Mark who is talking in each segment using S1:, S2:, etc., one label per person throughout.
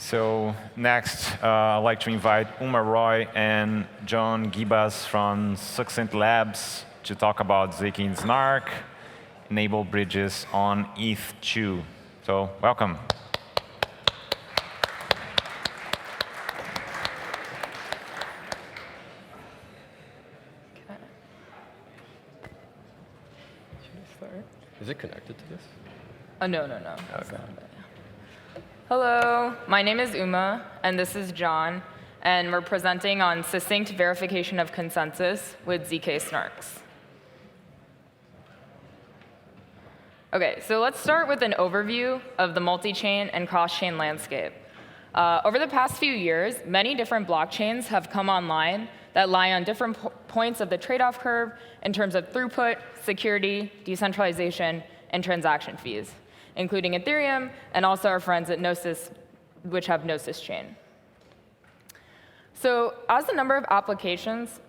S1: So next, I'd like to invite Uma Roy and John Guibas from Succinct Labs to talk about zkSNARK-Enabled bridges on ETH2. So welcome.
S2: Is it connected to this?
S3: No. Okay. Hello, my name is Uma, and this is John, and we're presenting on succinct verification of consensus with zkSNARKs. OK, so let's start with an overview of the multi-chain and cross-chain landscape. Over the past few years, many different blockchains have come online that lie on different points of the trade-off curve in terms of throughput, security, decentralization, and transaction fees, including Ethereum and also our friends at Gnosis, which have Gnosis Chain. So as the number of applications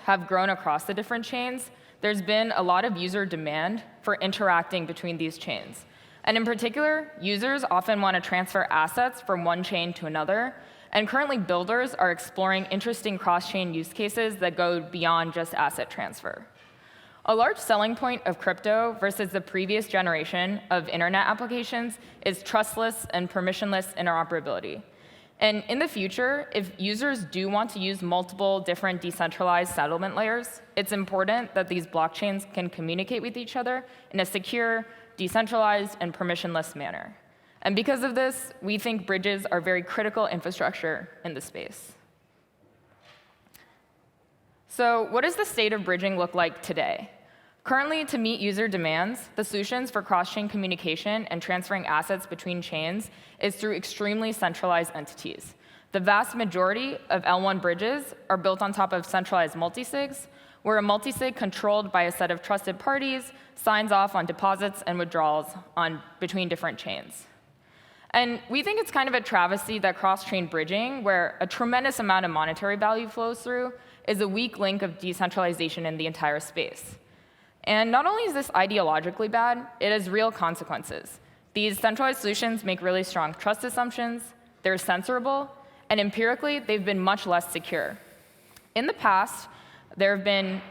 S3: have grown across the different chains, there's been a lot of user demand for interacting between these chains. And in particular, users often want to transfer assets from one chain to another. And currently, builders are exploring interesting cross-chain use cases that go beyond just asset transfer. A large selling point of crypto versus the previous generation of internet applications is trustless and permissionless interoperability. And in the future, if users do want to use multiple different decentralized settlement layers, it's important that these blockchains can communicate with each other in a secure, decentralized, and permissionless manner. And because of this, we think bridges are very critical infrastructure in the space. So what does the state of bridging look like today? Currently, to meet user demands, the solutions for cross-chain communication and transferring assets between chains is through extremely centralized entities. The vast majority of L1 bridges are built on top of centralized multisigs, where a multisig controlled by a set of trusted parties signs off on deposits and withdrawals between different chains. And we think it's kind of a travesty that cross-chain bridging, where a tremendous amount of monetary value flows through, is a weak link of decentralization in the entire space. And not only is this ideologically bad, it has real consequences. These centralized solutions make really strong trust assumptions, they're censorable, and empirically, they've been much less secure. In the past, there have been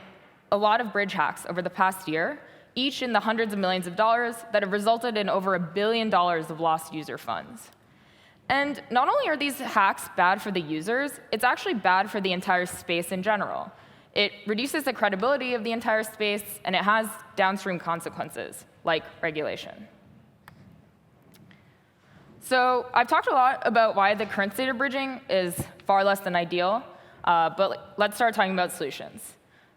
S3: a lot of bridge hacks over the past year, each in the hundreds of millions of dollars, that have resulted in over $1 billion of lost user funds. And not only are these hacks bad for the users, it's actually bad for the entire space in general. It reduces the credibility of the entire space, and it has downstream consequences, like regulation. So I've talked a lot about why the current state of bridging is far less than ideal, but let's start talking about solutions.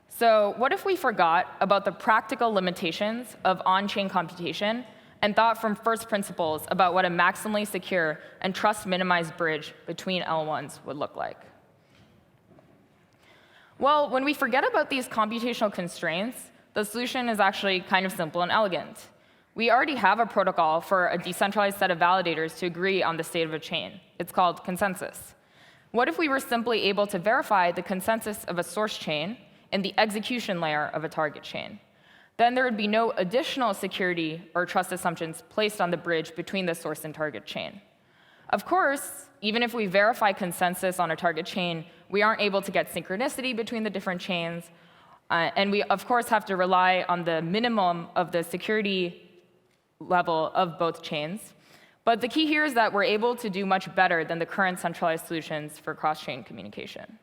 S3: So what if we forgot about the practical limitations of on-chain computation and thought from first principles about what a maximally secure and trust-minimized bridge between L1s would look like? Well, when we forget about these computational constraints, the solution is actually kind of simple and elegant. We already have a protocol for a decentralized set of validators to agree on the state of a chain. It's called consensus. What if we were simply able to verify the consensus of a source chain in the execution layer of a target chain? Then there would be no additional security or trust assumptions placed on the bridge between the source and target chain. Of course, even if we verify consensus on a target chain, we aren't able to get synchronicity between the different chains. And we, of course, have to rely on the minimum of the security level of both chains. But the key here is that we're able to do much better than the current centralized solutions for cross-chain communication.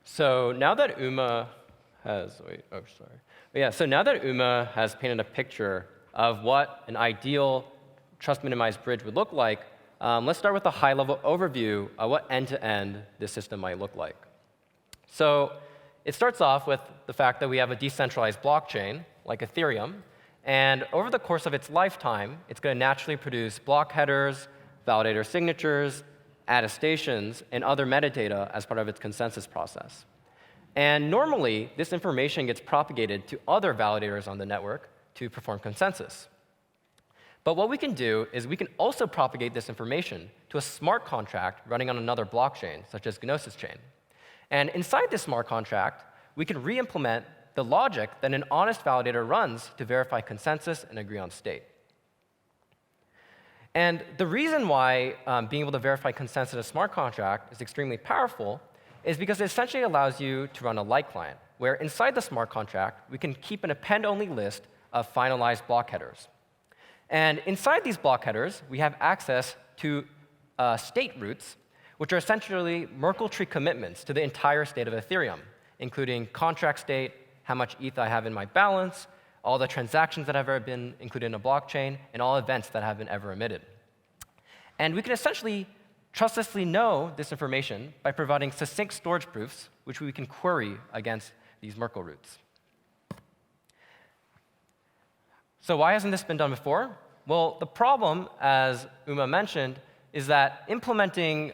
S2: So now that Uma has, so now that Uma has painted a picture of what an ideal trust-minimized bridge would look like, let's start with a high-level overview of what end-to-end this system might look like. So it starts off with the fact that we have a decentralized blockchain, like Ethereum, and over the course of its lifetime, it's going to naturally produce block headers, validator signatures, attestations, and other metadata as part of its consensus process. And normally, this information gets propagated to other validators on the network to perform consensus. But what we can do is we can also propagate this information to a smart contract running on another blockchain, such as Gnosis Chain. And inside this smart contract, we can re-implement the logic that an honest validator runs to verify consensus and agree on state. And the reason why being able to verify consensus in a smart contract is extremely powerful is because it essentially allows you to run a light client, where inside the smart contract, we can keep an append-only list of finalized block headers. And inside these block headers, we have access to state roots, which are essentially Merkle tree commitments to the entire state of Ethereum, including contract state, how much ETH I have in my balance, all the transactions that have ever been included in a blockchain, and all events that have been ever emitted. And we can essentially trustlessly know this information by providing succinct storage proofs, which we can query against these Merkle roots. So why hasn't this been done before? Well, the problem, as Uma mentioned, is that implementing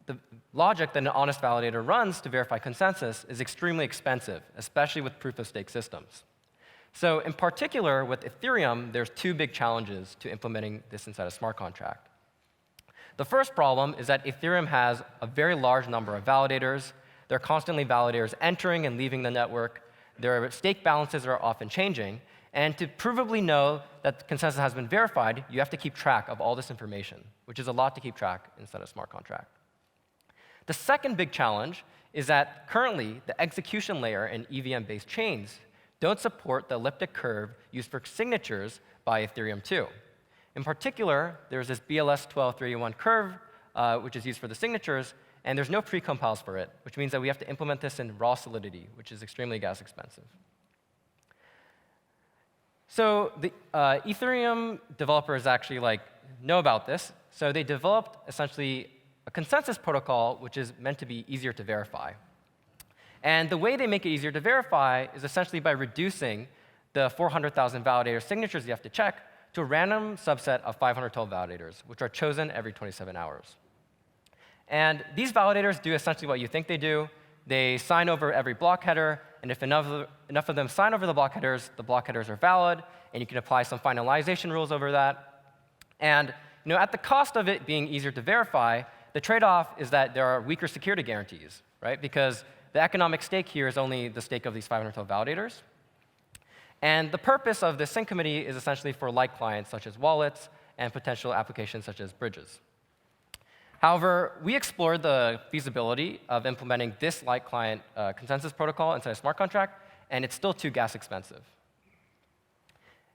S2: the logic that an honest validator runs to verify consensus is extremely expensive, especially with proof-of-stake systems. So in particular, with Ethereum, there's two big challenges to implementing this inside a smart contract. The first problem is that Ethereum has a very large number of validators. There are constantly validators entering and leaving the network. Their stake balances are often changing. And to provably know that consensus has been verified, you have to keep track of all this information, which is a lot to keep track inside a smart contract. The second big challenge is that currently, the execution layer in EVM-based chains don't support the elliptic curve used for signatures by Ethereum 2. In particular, there's this BLS 12381 curve, which is used for the signatures, and there's no precompiles for it, which means that we have to implement this in raw Solidity, which is extremely gas expensive. So the Ethereum developers actually know about this. So they developed essentially a consensus protocol, which is meant to be easier to verify. And the way they make it easier to verify is essentially by reducing the 400,000 validator signatures you have to check to a random subset of 512 validators, which are chosen every 27 hours. And these validators do essentially what you think they do. They sign over every block header, and if enough of them sign over the block headers are valid, and you can apply some finalization rules over that. And at the cost of it being easier to verify, the trade-off is that there are weaker security guarantees, right? Because the economic stake here is only the stake of these 512 validators. And the purpose of this sync committee is essentially for light clients, such as wallets, and potential applications such as bridges. However, we explored the feasibility of implementing this light client consensus protocol inside a smart contract, and it's still too gas expensive.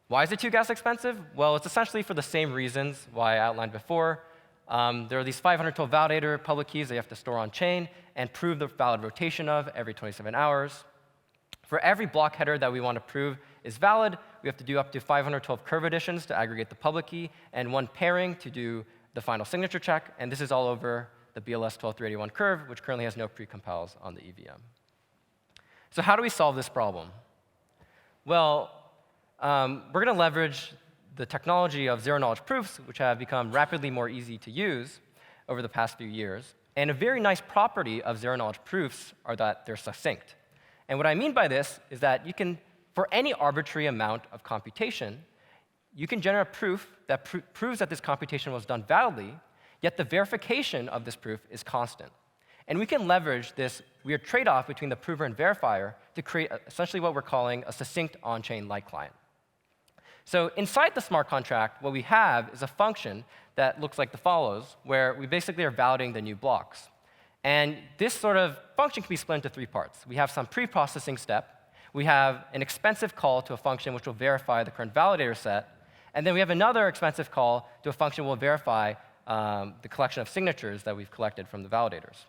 S2: Why is it too gas expensive? Well, it's essentially for the same reasons why I outlined before. There are these 512 validator public keys that you have to store on chain and prove the valid rotation of every 27 hours. For every block header that we want to prove is valid, we have to do up to 512 curve additions to aggregate the public key, and one pairing to do the final signature check. And this is all over the BLS 12381 curve, which currently has no precompiles on the EVM. So how do we solve this problem? Well, we're going to leverage the technology of zero-knowledge proofs, which have become rapidly more easy to use over the past few years. And a very nice property of zero-knowledge proofs are that they're succinct. And what I mean by this is that you can, for any arbitrary amount of computation, you can generate a proof that proves that this computation was done validly, yet the verification of this proof is constant. And we can leverage this weird trade-off between the prover and verifier to create essentially what we're calling a succinct on-chain light client. So inside the smart contract, what we have is a function that looks like the follows, where we basically are validating the new blocks. And this sort of function can be split into three parts. We have some pre-processing step. We have an expensive call to a function which will verify the current validator set. And then we have another expensive call to a function that will verify the collection of signatures that we've collected from the validators.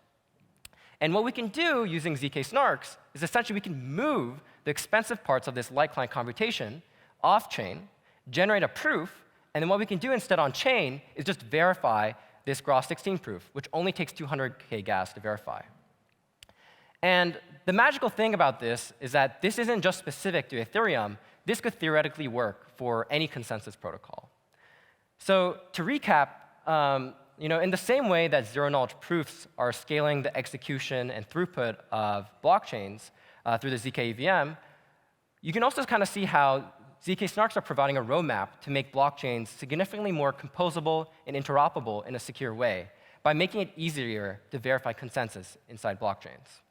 S2: And what we can do using zkSNARKs is essentially we can move the expensive parts of this light client computation off-chain, generate a proof, and then what we can do instead on-chain is just verify this Gross16 proof, which only takes 200K gas to verify. And the magical thing about this is that this isn't just specific to Ethereum. This could theoretically work for any consensus protocol. So to recap, in the same way that zero-knowledge proofs are scaling the execution and throughput of blockchains through the zk EVM, you can also kind of see how zkSNARKs are providing a roadmap to make blockchains significantly more composable and interoperable in a secure way by making it easier to verify consensus inside blockchains.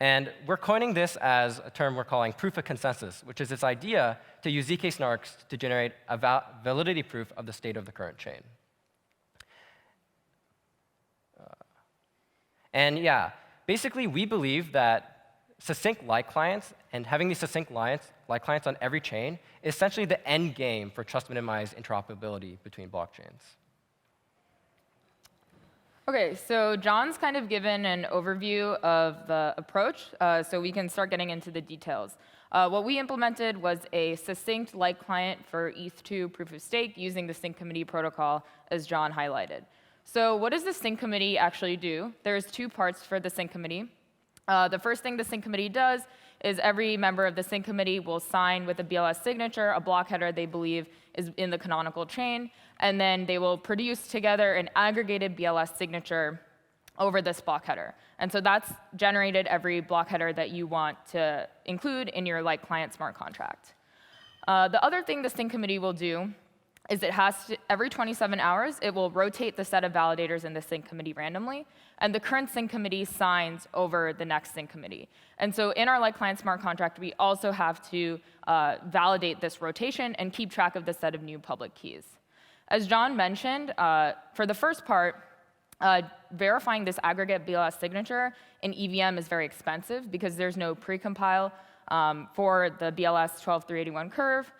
S2: And we're coining this as a term we're calling proof of consensus, which is this idea to use zkSNARKs to generate a validity proof of the state of the current chain. And yeah, basically, we believe that succinct like clients and having these succinct like clients on every chain is essentially the end game for trust-minimized interoperability between blockchains.
S3: OK, so John's kind of given an overview of the approach, so we can start getting into the details. What we implemented was a succinct like client for ETH2 proof of stake using the sync committee protocol, as John highlighted. So what does the sync committee actually do? There's two parts for the sync committee. The first thing the sync committee does is every member of the sync committee will sign with a BLS signature, a block header they believe is in the canonical chain, and then they will produce together an aggregated BLS signature over this block header. And so that's generated every block header that you want to include in your like client smart contract. The other thing the sync committee will do is it has to, every 27 hours, it will rotate the set of validators in the sync committee randomly, and the current sync committee signs over the next sync committee. And so in our like client smart contract, we also have to validate this rotation and keep track of the set of new public keys. As John mentioned, for the first part, verifying this aggregate BLS signature in EVM is very expensive because there's no precompile for the BLS 12381 curve.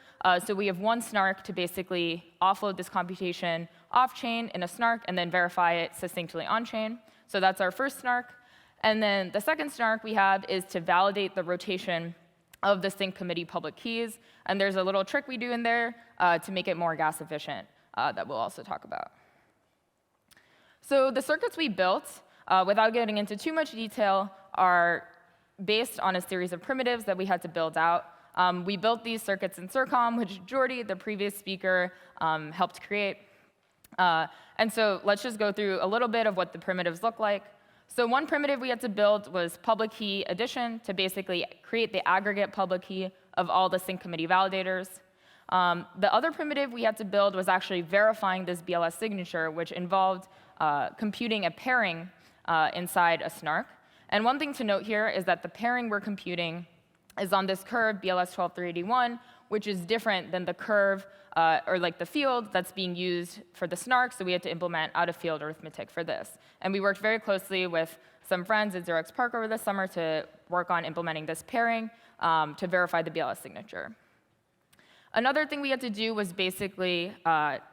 S3: So we have one snark to basically offload this computation off-chain in a snark and then verify it succinctly on-chain. So that's our first snark. And then the second snark we have is to validate the rotation of the sync committee public keys. And there's a little trick we do in there to make it more gas efficient that we'll also talk about. So the circuits we built, without getting into too much detail, are based on a series of primitives that we had to build out. We built these circuits in CIRCOM, which Jordi, the previous speaker, helped create. And so let's just go through a little bit of what the primitives look like. So one primitive we had to build was public key addition to basically create the aggregate public key of all the sync committee validators. The other primitive we had to build was actually verifying this BLS signature, which involved computing a pairing inside a snark. And one thing to note here is that the pairing we're computing is on this curve, BLS 12381, which is different than the curve or like the field that's being used for the snark, so we had to implement out-of-field arithmetic for this. And we worked very closely with some friends at 0x Park over the summer to work on implementing this pairing to verify the BLS signature. Another thing we had to do was basically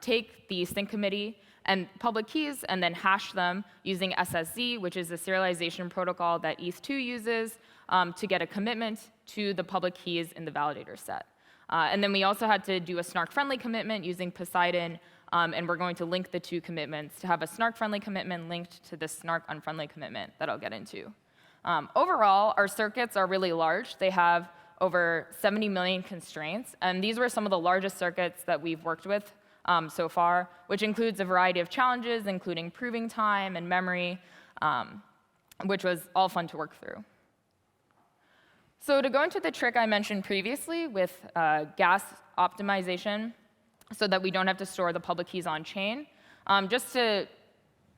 S3: take the sync committee and public keys and then hash them using SSZ, which is the serialization protocol that ETH2 uses to get a commitment to the public keys in the validator set. And then we also had to do a snark-friendly commitment using Poseidon, and we're going to link the two commitments to have a snark-friendly commitment linked to the snark-unfriendly commitment that I'll get into. Overall, our circuits are really large. They have over 70 million constraints, and these were some of the largest circuits that we've worked with so far, which includes a variety of challenges, including proving time and memory, which was all fun to work through. So to go into the trick I mentioned previously with gas optimization so that we don't have to store the public keys on chain, just to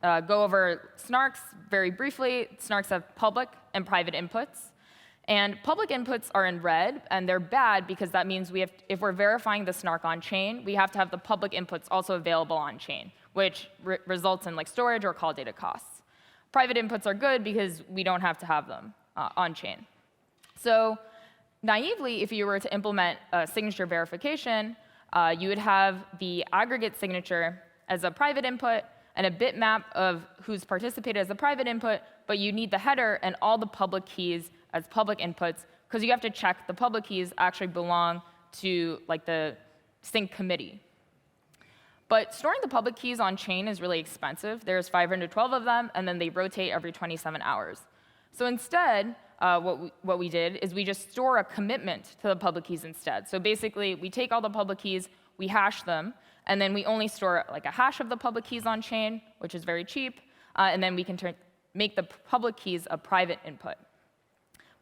S3: go over snarks very briefly, snarks have public and private inputs. And public inputs are in red, and they're bad because that means if we're verifying the snark on chain, we have to have the public inputs also available on chain, which results in like storage or call data costs. Private inputs are good because we don't have to have them on chain. So naively, if you were to implement a signature verification, you would have the aggregate signature as a private input and a bitmap of who's participated as a private input, but you need the header and all the public keys as public inputs, because you have to check the public keys actually belong to like the sync committee. But storing the public keys on chain is really expensive. There's 512 of them, and then they rotate every 27 hours. So instead, what we did is we just store a commitment to the public keys instead. So basically, we take all the public keys, we hash them, and then we only store like a hash of the public keys on chain, which is very cheap, and then we can make the public keys a private input.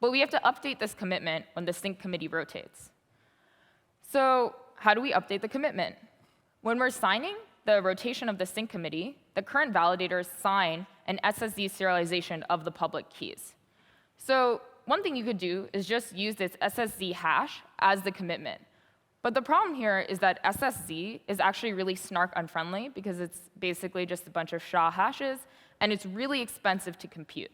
S3: But we have to update this commitment when the sync committee rotates. So how do we update the commitment? When we're signing the rotation of the sync committee, the current validators sign an SSZ serialization of the public keys. So one thing you could do is just use this SSZ hash as the commitment. But the problem here is that SSZ is actually really snark unfriendly because it's basically just a bunch of SHA hashes, and it's really expensive to compute.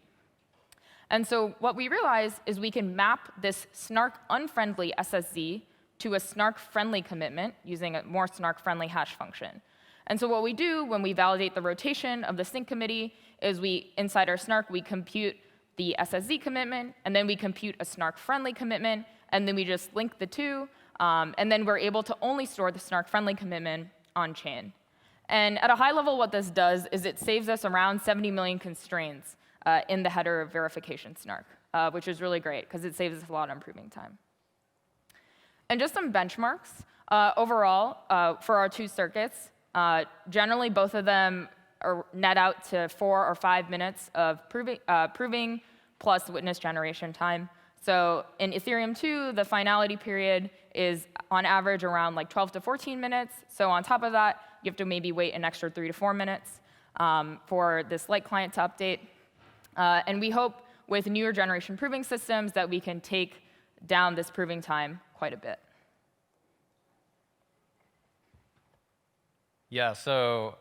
S3: And so what we realize is we can map this snark unfriendly SSZ to a snark friendly commitment using a more snark friendly hash function. And so what we do when we validate the rotation of the sync committee is inside our snark, we compute the SSZ commitment, and then we compute a snark friendly commitment, and then we just link the two, and then we're able to only store the snark friendly commitment on chain. And at a high level, what this does is it saves us around 70 million constraints in the header of verification snark, which is really great because it saves us a lot on proving time. And just some benchmarks. Overall, for our two circuits, generally both of them net out to 4 or 5 minutes of proving plus witness generation time. So in Ethereum 2, the finality period is on average around like 12 to 14 minutes. So on top of that, you have to maybe wait an extra 3 to 4 minutes for this light client to update. And we hope with newer generation proving systems that we can take down this proving time quite a bit.
S2: Yeah, so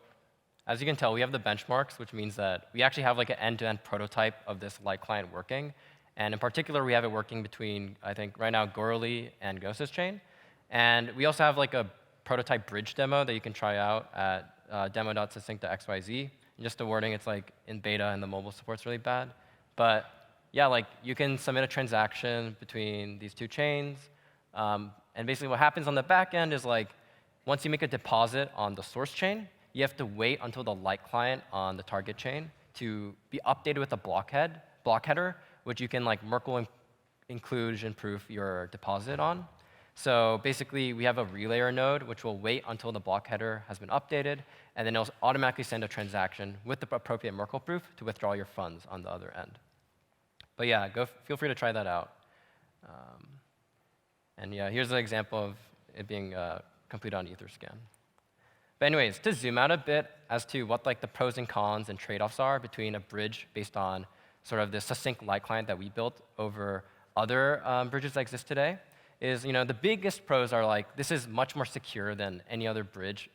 S2: as you can tell, we have the benchmarks, which means that we actually have like an end-to-end prototype of this light client working. And in particular, we have it working between, I think, right now, Gorley and Gnosis chain. And we also have like a prototype bridge demo that you can try out at demo.succinct.xyz. And just a warning, it's like in beta and the mobile support's really bad. But yeah, like you can submit a transaction between these two chains. And basically what happens on the back end is like, once you make a deposit on the source chain, you have to wait until the light client on the target chain to be updated with a block header, which you can like Merkle inclusion proof your deposit on. So basically, we have a relayer node, which will wait until the block header has been updated, and then it'll automatically send a transaction with the appropriate Merkle proof to withdraw your funds on the other end. But yeah, feel free to try that out. And yeah, here's an example of it being completed on Etherscan. But anyways, to zoom out a bit as to what like the pros and cons and trade-offs are between a bridge based on sort of the succinct light client that we built over other bridges that exist today, is the biggest pros are like this is much more secure than any other bridge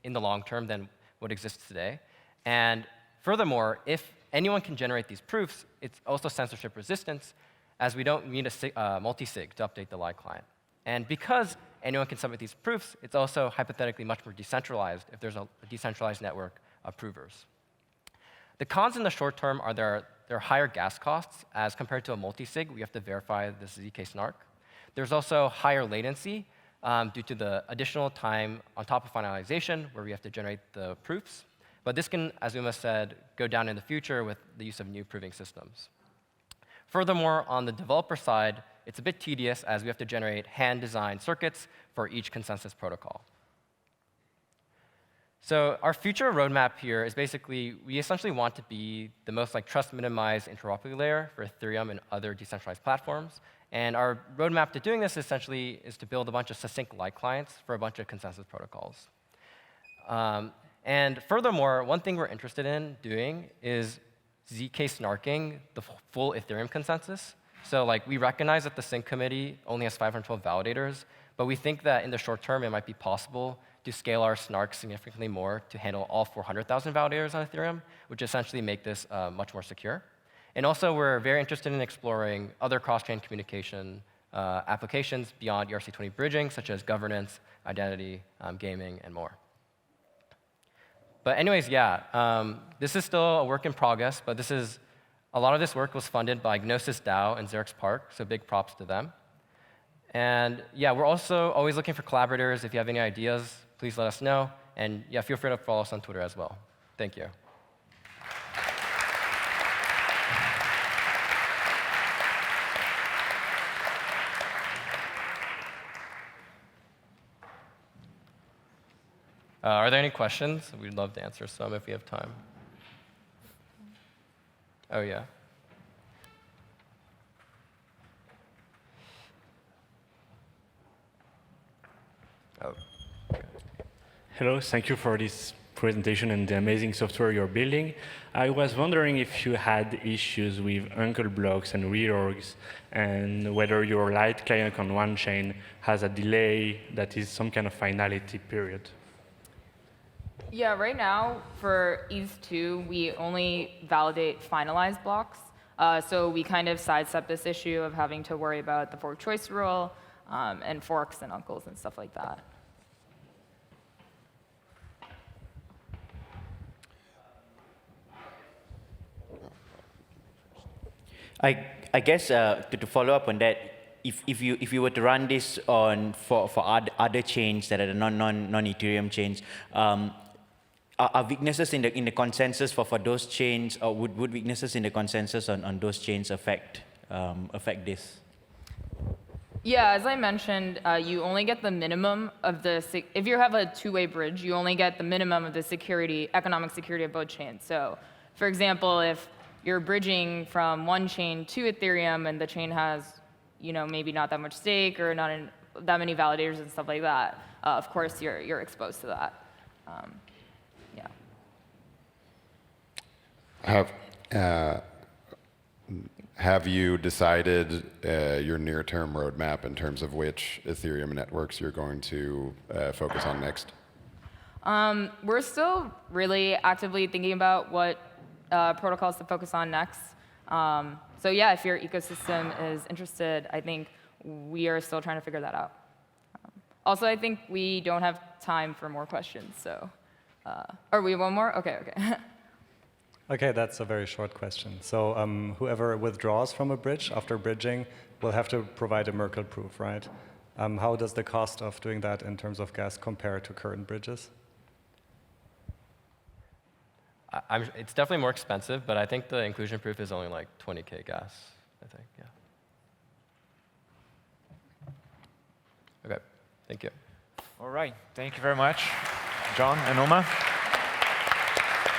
S2: in the long term than what exists today. And furthermore, if anyone can generate these proofs, it's also censorship resistance, as we don't need a multi-sig to update the light client. And because anyone can submit these proofs, it's also hypothetically much more decentralized if there's a decentralized network of provers. The cons in the short term are there are higher gas costs as compared to a multi-sig. We have to verify this zkSNARK. There's also higher latency due to the additional time on top of finalization where we have to generate the proofs. But this can, as Uma said, go down in the future with the use of new proving systems. Furthermore, on the developer side, it's a bit tedious as we have to generate hand-designed circuits for each consensus protocol. So our future roadmap here is basically, we essentially want to be the most like trust-minimized interoperability layer for Ethereum and other decentralized platforms. And our roadmap to doing this essentially is to build a bunch of succinct light clients for a bunch of consensus protocols. And furthermore, one thing we're interested in doing is zkSNARKing the full Ethereum consensus. So like we recognize that the sync committee only has 512 validators, but we think that in the short term it might be possible to scale our snark significantly more to handle all 400,000 validators on Ethereum, which essentially make this much more secure. And also, we're very interested in exploring other cross-chain communication applications beyond ERC20 bridging, such as governance, identity, gaming, and more. But anyways, yeah, this is still a work in progress, but a lot of this work was funded by Gnosis DAO and Xerox PARC, so big props to them. And yeah, we're also always looking for collaborators. If you have any ideas, please let us know. And yeah, feel free to follow us on Twitter as well. Thank you. Are there any questions? We'd love to answer some if we have time. Oh, yeah. Oh.
S4: Hello, thank you for this presentation and the amazing software you're building. I was wondering if you had issues with uncle blocks and reorgs, and whether your light client on one chain has a delay that is some kind of finality period.
S3: Yeah, right now for ETH2, we only validate finalized blocks. So we kind of sidestep this issue of having to worry about the fork choice rule and forks and uncles and stuff like that.
S5: I guess to follow up on that, if you were to run this on for other chains that are non-Ethereum chains, are weaknesses in the consensus for those chains, or would weaknesses in the consensus on those chains affect this?
S3: Yeah, as I mentioned, you only get the minimum of the, if you have a two-way bridge, you only get the minimum of the security, economic security of both chains. So, for example, if you're bridging from one chain to Ethereum and the chain has, maybe not that much stake or not that many validators and stuff like that, of course you're exposed to that. Yeah.
S6: Have you decided your near-term roadmap in terms of which Ethereum networks you're going to focus on next?
S3: We're still really actively thinking about what protocols to focus on next. So yeah, if your ecosystem is interested, I think we are still trying to figure that out. Also, I think we don't have time for more questions. So, or we have one more? Okay.
S7: Okay, that's a very short question. So whoever withdraws from a bridge after bridging will have to provide a Merkle proof, right? How does the cost of doing that in terms of gas compare to current bridges?
S2: It's definitely more expensive, but I think the inclusion proof is only like 20K gas, I think, yeah. Okay, thank you.
S1: All right, thank you very much, John and Uma.